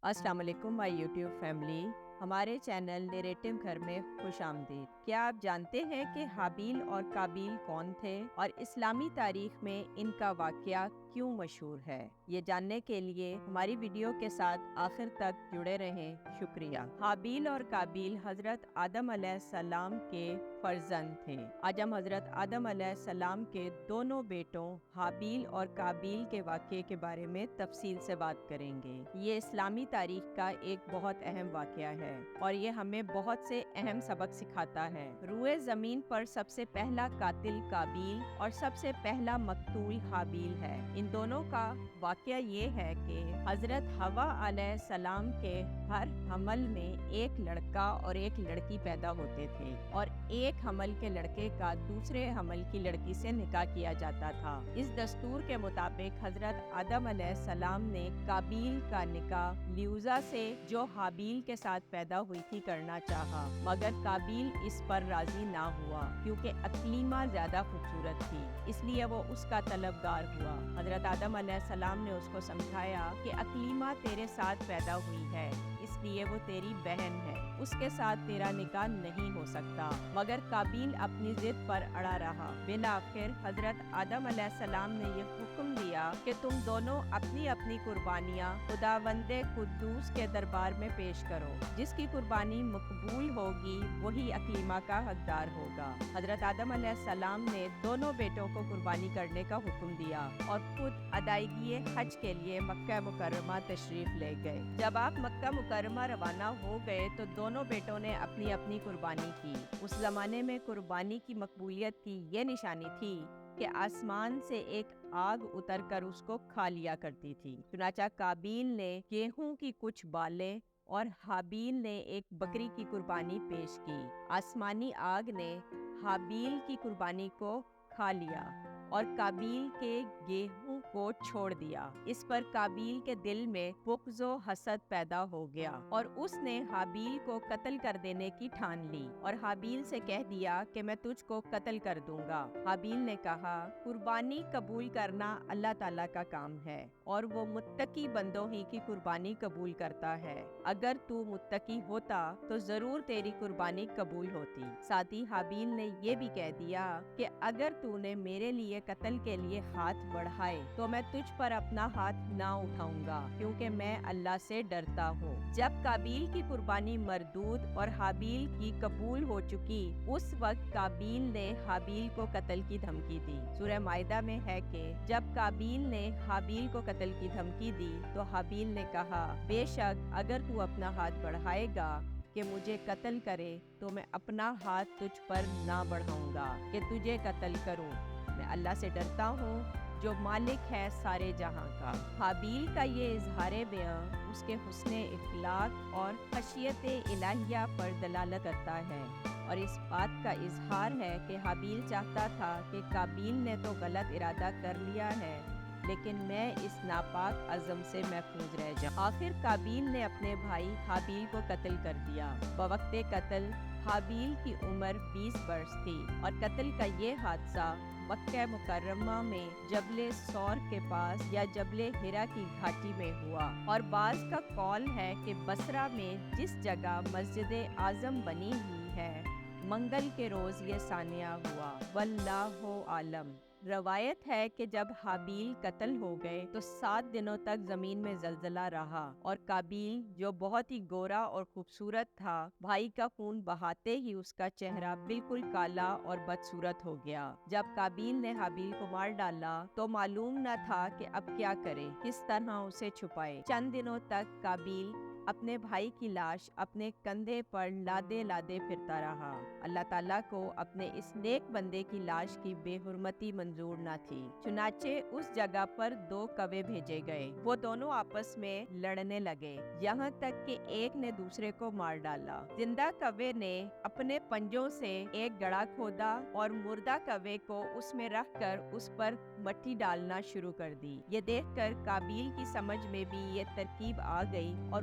السلام علیکم مائی YouTube family, ہمارے چینل نیریٹو گھر میں خوش آمدید۔ کیا آپ جانتے ہیں کہ حابیل اور قابیل کون تھے اور اسلامی تاریخ میں ان کا واقعہ کیوں مشہور ہے؟ یہ جاننے کے لیے ہماری ویڈیو کے ساتھ آخر تک جڑے رہیں۔ شکریہ۔ حابیل اور قابیل حضرت آدم علیہ السلام کے فرزند تھے۔ آج ہم حضرت آدم علیہ السلام کے دونوں بیٹوں حابیل اور قابیل کے واقعے کے بارے میں تفصیل سے بات کریں گے۔ یہ اسلامی تاریخ کا ایک بہت اہم واقعہ ہے اور یہ ہمیں بہت سے اہم سبق سکھاتا ہے۔ روئے زمین پر سب سے پہلا قاتل قابیل اور سب سے پہلا مقتول حابیل ہے۔ ان دونوں کا واقعہ یہ ہے کہ حضرت حوا علیہ السلام کے ہر حمل میں ایک لڑکا اور ایک لڑکی پیدا ہوتے تھے اور ایک حمل کے لڑکے کا دوسرے حمل کی لڑکی سے نکاح کیا جاتا تھا۔ اس دستور کے مطابق حضرت آدم علیہ السلام نے قابیل کا نکاح لیوزا سے جو حابیل کے ساتھ پیدا ہوئی تھی کرنا چاہا، مگر قابیل اس پر راضی نہ ہوا کیونکہ اقلیمہ زیادہ خوبصورت تھی، اس لیے وہ اس کا طلبگار ہوا۔ حضرت آدم علیہ السلام نے اس کو سمجھایا کہ اقلیمہ تیرے ساتھ پیدا ہوئی ہے، اس لیے وہ تیری بہن ہے، اس کے ساتھ تیرا نکاح نہیں ہو سکتا، مگر قابیل اپنی ضد پر اڑا رہا۔ بالآخر حضرت آدم علیہ السلام نے یہ حکم دیا کہ تم دونوں اپنی اپنی قربانیاں خداوند قدوس کے دربار میں پیش کرو، جس کی قربانی مقبول ہوگی وہی اقلیمہ کا حقدار ہوگا۔ حضرت آدم علیہ السلام نے دونوں بیٹوں کو قربانی کرنے کا حکم دیا اور خود ادائیگی حج کے لیے مکہ مکرمہ تشریف لے گئے۔ جب آپ مکہ مکرمہ روانہ ہو گئے تو دونوں بیٹوں نے اپنی اپنی قربانی کی۔ اس زمانے میں قربانی کی مقبولیت کی یہ نشانی تھی کہ آسمان سے ایک آگ اتر کر اس کو کھا لیا کرتی تھی۔ چنانچہ قابیل نے گیہوں کی کچھ بالیں اور حابیل نے ایک بکری کی قربانی پیش کی۔ آسمانی آگ نے حابیل کی قربانی کو کھا لیا اور قابیل کے گیہوں کو چھوڑ دیا۔ اس پر قابیل کے دل میں بغض و حسد پیدا ہو گیا اور اس نے حابیل کو قتل کر دینے کی ٹھان لی اور حابیل سے کہہ دیا کہ میں تجھ کو قتل کر دوں گا۔ حابیل نے کہا، قربانی قبول کرنا اللہ تعالیٰ کا کام ہے اور وہ متقی بندوں ہی کی قربانی قبول کرتا ہے۔ اگر تو متقی ہوتا تو ضرور تیری قربانی قبول ہوتی۔ ساتھ ہی حابیل نے یہ بھی کہہ دیا کہ اگر تو نے میرے لیے قتل کے لیے ہاتھ بڑھائے تو میں تجھ پر اپنا ہاتھ نہ اٹھاؤں گا کیونکہ میں اللہ سے ڈرتا ہوں۔ جب قابیل کی قربانی مردود اور حابیل کی قبول ہو چکی، اس وقت قابیل نے حابیل کو قتل کی دھمکی دی۔ سورہ مائدہ میں ہے کہ جب قابیل نے حابیل کو قتل کی دھمکی دی تو حابیل نے کہا، بے شک اگر تو اپنا ہاتھ بڑھائے گا کہ مجھے قتل کرے تو میں اپنا ہاتھ تجھ پر نہ بڑھاؤں گا کہ تجھے قتل کروں۔ میں اللہ سے ڈرتا ہوں جو مالک ہے سارے جہاں کا۔ حابیل کا یہ اظہار بیان اس کے حسن اخلاق اور خشیت الہیہ پر دلالت کرتا ہے اور اس بات کا اظہار ہے کہ حابیل چاہتا تھا کہ قابیل نے تو غلط ارادہ کر لیا ہے لیکن میں اس ناپاک عزم سے محفوظ رہ جاؤں۔ آخر قابیل نے اپنے بھائی حابیل کو قتل کر دیا۔ بوقت قتل حابیل کی عمر 20 برس تھی اور قتل کا یہ حادثہ مکہ مکرمہ میں جبل سور کے پاس یا جبل ہرا کی گھاٹی میں ہوا، اور بعض کا قول ہے کہ بصرہ میں جس جگہ مسجد اعظم بنی ہوئی ہے، منگل کے روز یہ سانحہ ہوا، واللہ عالم۔ روایت ہے کہ جب حابیل قتل ہو گئے تو 7 دنوں تک زمین میں زلزلہ رہا اور قابیل جو بہت ہی گورا اور خوبصورت تھا، بھائی کا خون بہاتے ہی اس کا چہرہ بالکل کالا اور بدصورت ہو گیا۔ جب قابیل نے حابیل کو مار ڈالا تو معلوم نہ تھا کہ اب کیا کرے، کس طرح اسے چھپائے۔ چند دنوں تک قابیل اپنے بھائی کی لاش اپنے کندھے پر لادے لادے پھرتا رہا۔ اللہ تعالیٰ کو اپنے اس نیک بندے کی لاش کی بے حرمتی منظور نہ تھی، چنانچہ اس جگہ پر 2 کوے بھیجے گئے۔ وہ دونوں آپس میں لڑنے لگے یہاں تک کہ ایک نے دوسرے کو مار ڈالا۔ زندہ کوے نے اپنے پنجوں سے ایک گڑھا کھودا اور مردہ کوے کو اس میں رکھ کر اس پر مٹی ڈالنا شروع کر دی۔ یہ دیکھ کر قابیل کی سمجھ میں بھی یہ ترکیب آ گئی اور